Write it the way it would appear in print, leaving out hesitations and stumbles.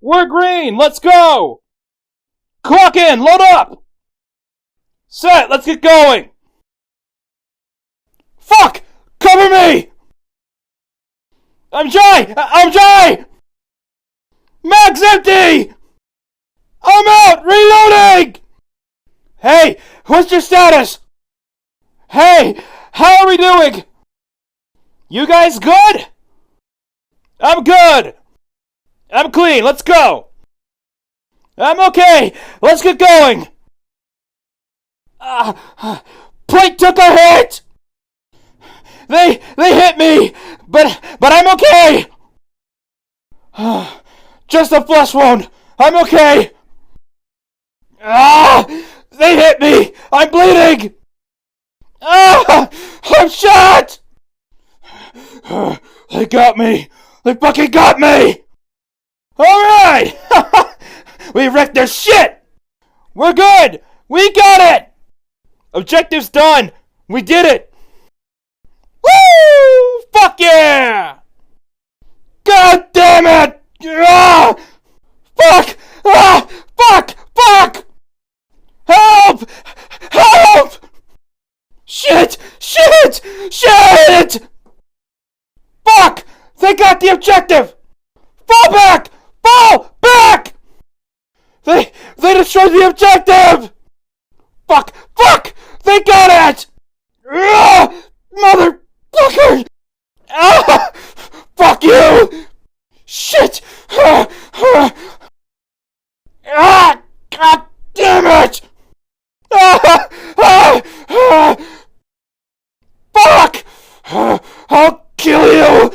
We're green! Let's go! Clock in! Load up! Set! Let's get going! Fuck! Cover me! I'm Jai! Mag's empty! I'm out! Reloading! Hey! What's your status? Hey! How are we doing? You guys good? I'm good! I'm clean! Let's go! I'm okay! Let's get going! Plate took a hit! They hit me! But I'm okay! Just a flesh wound! I'm okay! They hit me! I'm bleeding! I'm shot! They got me! They fucking got me! Alright! We wrecked their shit! We're good! We got it! Objective's done! We did it! Woo! Fuck yeah! God damn it! Fuck! Fuck! Help! Shit! Fuck! They got the objective! Fall back! They destroyed the objective! Fuck! They got it! Motherfucker! Fuck you! Shit! God damn it! Fuck! I'll kill you!